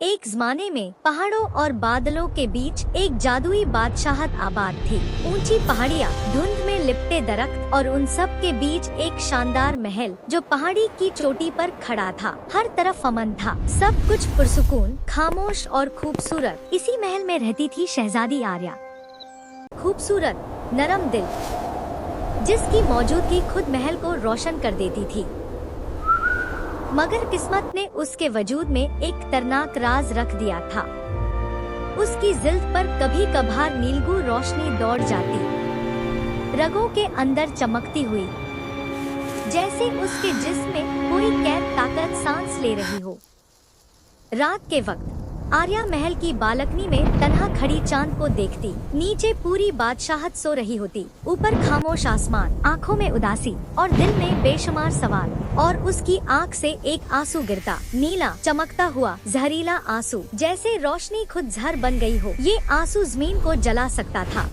एक ज़माने में पहाड़ों और बादलों के बीच एक जादुई बादशाहत आबाद थी। ऊंची पहाड़ियाँ, धुंध में लिपटे दरख्त और उन सब के बीच एक शानदार महल जो पहाड़ी की चोटी पर खड़ा था। हर तरफ अमन था, सब कुछ पुरसुकून, खामोश और खूबसूरत। इसी महल में रहती थी शहजादी आर्या, खूबसूरत, नरम दिल, जिसकी मौजूदगी खुद महल को रोशन कर देती थी। मगर किस्मत ने उसके वजूद में एक तरनाक राज रख दिया था। उसकी जिल्द पर कभी कभार नीलगू रोशनी दौड़ जाती, रगों के अंदर चमकती हुई, जैसे उसके जिस्म में कोई कैद ताकत सांस ले रही हो। रात के वक्त आर्या महल की बालकनी में तन्हा खड़ी चांद को देखती। नीचे पूरी बादशाहत सो रही होती, ऊपर खामोश आसमान, आंखों में उदासी और दिल में बेशुमार सवाल। और उसकी आंख से एक आंसू गिरता, नीला चमकता हुआ जहरीला आंसू, जैसे रोशनी खुद जहर बन गई हो। ये आंसू जमीन को जला सकता था।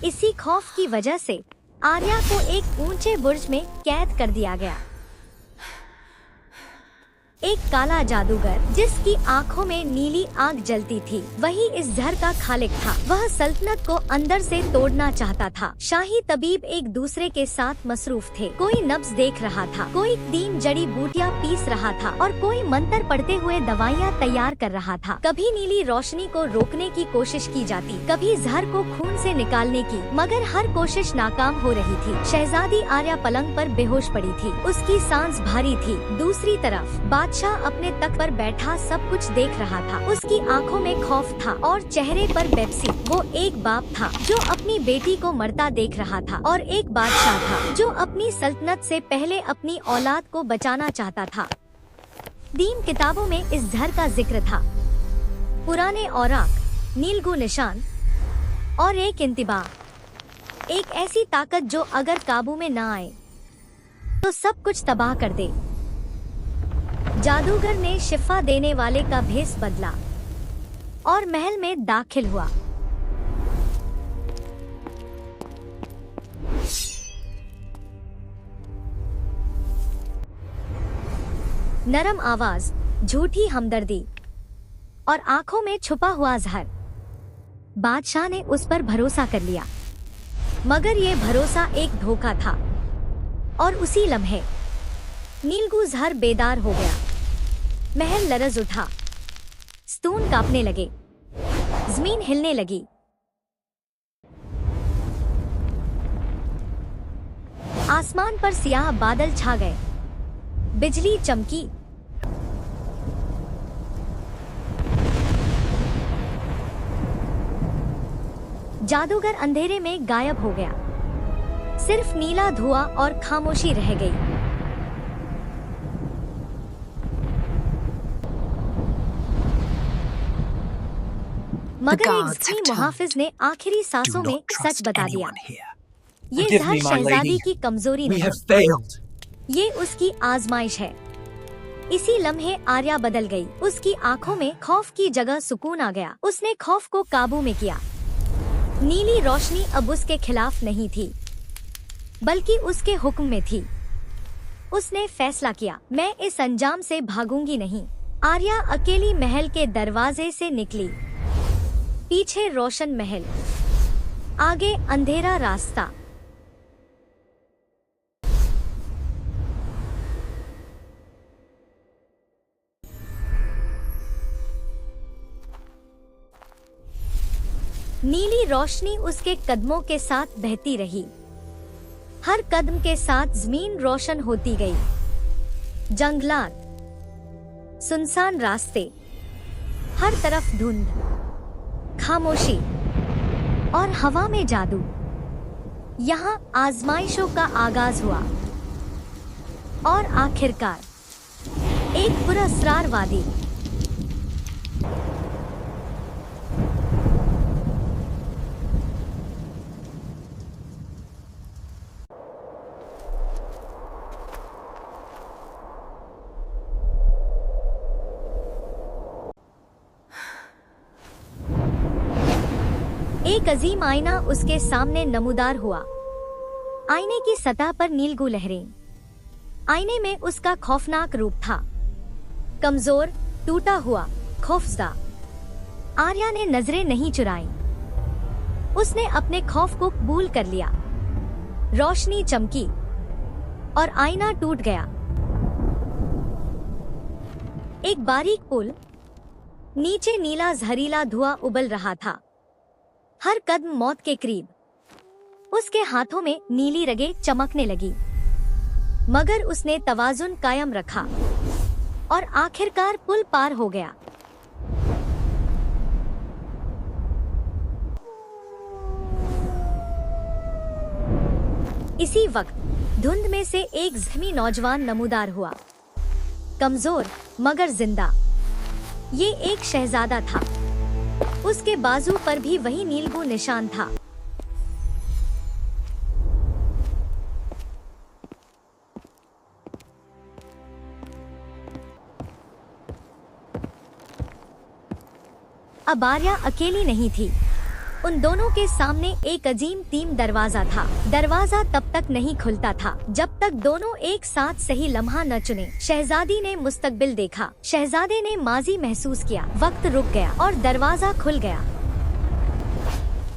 इसी खौफ की वजह से आर्या को एक ऊंचे बुर्ज में कैद कर दिया गया। एक काला जादूगर जिसकी आंखों में नीली आग जलती थी, वही इस जहर का खालिक था। वह सल्तनत को अंदर से तोड़ना चाहता था। शाही तबीब एक दूसरे के साथ मसरूफ थे। कोई नब्ज देख रहा था, कोई तीन जड़ी बूटियां पीस रहा था और कोई मंत्र पढ़ते हुए दवाइयां तैयार कर रहा था। कभी नीली रोशनी को रोकने की कोशिश की जाती, कभी जहर को खून से निकालने की, मगर हर कोशिश नाकाम हो रही थी। शहजादी आर्या पलंग पर बेहोश पड़ी थी, उसकी सांस भारी थी। दूसरी तरफ बादशाह अपने तख्त पर बैठा सब कुछ देख रहा था। उसकी आंखों में खौफ था और चेहरे पर बेबसी। वो एक बाप था जो अपनी बेटी को मरता देख रहा था, और एक बादशाह था जो अपनी सल्तनत से पहले अपनी औलाद को बचाना चाहता था। दीन किताबों में इस जहर का जिक्र था, पुराने औराक, नीलगू निशान और एक इंतिबा, एक ऐसी ताकत जो अगर काबू में न आए तो सब कुछ तबाह कर दे। जादूगर ने शिफा देने वाले का भेष बदला और महल में दाखिल हुआ। नरम आवाज, झूठी हमदर्दी और आंखों में छुपा हुआ जहर। बादशाह ने उस पर भरोसा कर लिया, मगर ये भरोसा एक धोखा था। और उसी लम्हे नीलगू जहर बेदार हो गया। महल लरज उठा, स्तून कांपने लगे, जमीन हिलने लगी। आसमान पर सियाह बादल छा गए, बिजली चमकी। जादूगर अंधेरे में गायब हो गया, सिर्फ नीला धुआं और खामोशी रह गई। मगर एक ज़ख्मी मुहाफिज ने आखिरी सांसों में सच बता दिया। ये जहर शहजादी की कमजोरी नहीं, ये उसकी आजमाइश है। इसी लम्हे आर्या बदल गई। उसकी आंखों में खौफ की जगह सुकून आ गया। उसने खौफ को काबू में किया। नीली रोशनी अब उसके खिलाफ नहीं थी, बल्कि उसके हुक्म में थी। उसने फैसला किया, मैं इस अंजाम से भागूंगी नहीं। आर्या अकेली महल के दरवाजे से निकली। पीछे रोशन महल, आगे अंधेरा रास्ता। नीली रोशनी उसके कदमों के साथ बहती रही। हर कदम के साथ जमीन रोशन होती गई। जंगलात, सुनसान रास्ते, हर तरफ धुंध, खामोशी और हवा में जादू। यहाँ आजमाइशों का आगाज हुआ और आखिरकार एक पुरअसरार वादी। एक अजीम आईना उसके सामने नमूदार हुआ। आईने की सतह पर नीलगू लहरें। आईने में उसका खौफनाक रूप था, कमजोर, टूटा हुआ, खौफजदा। आर्या ने नजरें नहीं चुराई। उसने अपने खौफ को कबूल कर लिया। रोशनी चमकी और आईना टूट गया। एक बारीक पुल, नीचे नीला जहरीला धुआं उबल रहा था, हर कदम मौत के करीब। उसके हाथों में नीली रगें चमकने लगी, मगर उसने तवाजुन कायम रखा और आखिरकार पुल पार हो गया। इसी वक्त धुंध में से एक जख्मी नौजवान नमूदार हुआ, कमजोर मगर जिंदा। ये एक शहजादा था। उसके बाजू पर भी वही नीलबू निशान था। अब आर्या अकेली नहीं थी। उन दोनों के सामने एक अजीम तीम दरवाजा था। दरवाजा तब तक नहीं खुलता था जब तक दोनों एक साथ सही लम्हा न चुने। शहजादी ने मुस्तकबिल देखा, शहजादे ने माजी महसूस किया। वक्त रुक गया और दरवाजा खुल गया।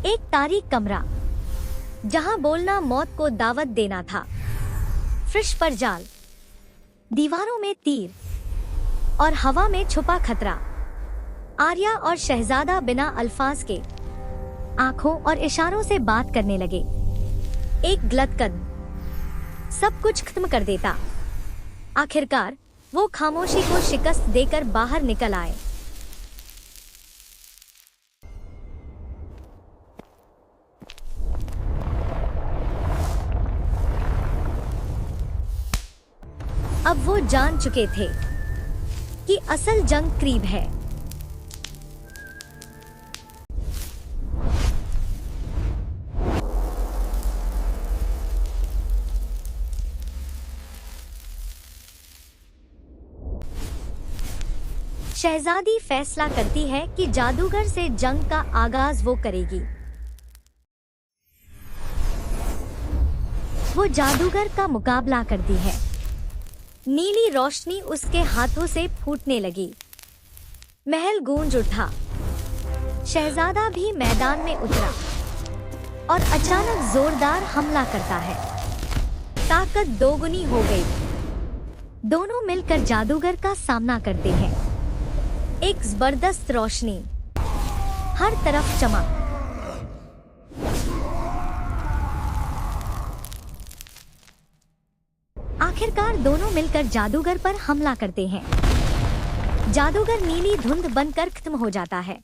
एक तारीक कमरा, जहां बोलना मौत को दावत देना था। फर्श पर जाल, दीवारों में तीर और हवा में छुपा खतरा। आर्या और शहजादा बिना अल्फाज के आंखों और इशारों से बात करने लगे। एक गलत कदम सब कुछ खत्म कर देता। आखिरकार वो खामोशी को शिकस्त देकर बाहर निकल आए। अब वो जान चुके थे कि असल जंग करीब है। शहजादी फैसला करती है कि जादूगर से जंग का आगाज वो करेगी। वो जादूगर का मुकाबला करती है। नीली रोशनी उसके हाथों से फूटने लगी। महल गूंज उठा। शहजादा भी मैदान में उतरा और अचानक जोरदार हमला करता है। ताकत दोगुनी हो गई। दोनों मिलकर जादूगर का सामना करते हैं। एक जबरदस्त रोशनी, हर तरफ चमक। आखिरकार दोनों मिलकर जादूगर पर हमला करते हैं। जादूगर नीली धुंध बनकर खत्म हो जाता है।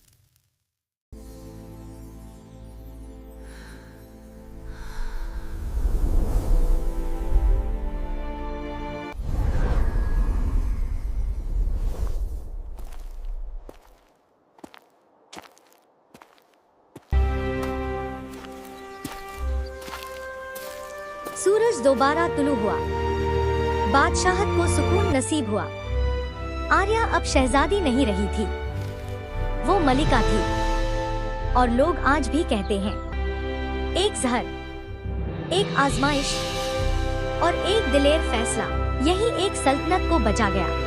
सूरज दोबारा तुलू हुआ। बादशाहत को सुकून नसीब हुआ। आर्या अब शहजादी नहीं रही थी, वो मलिका थी। और लोग आज भी कहते हैं, एक जहर, एक आजमाइश और एक दिलेर फैसला, यही एक सल्तनत को बचा गया।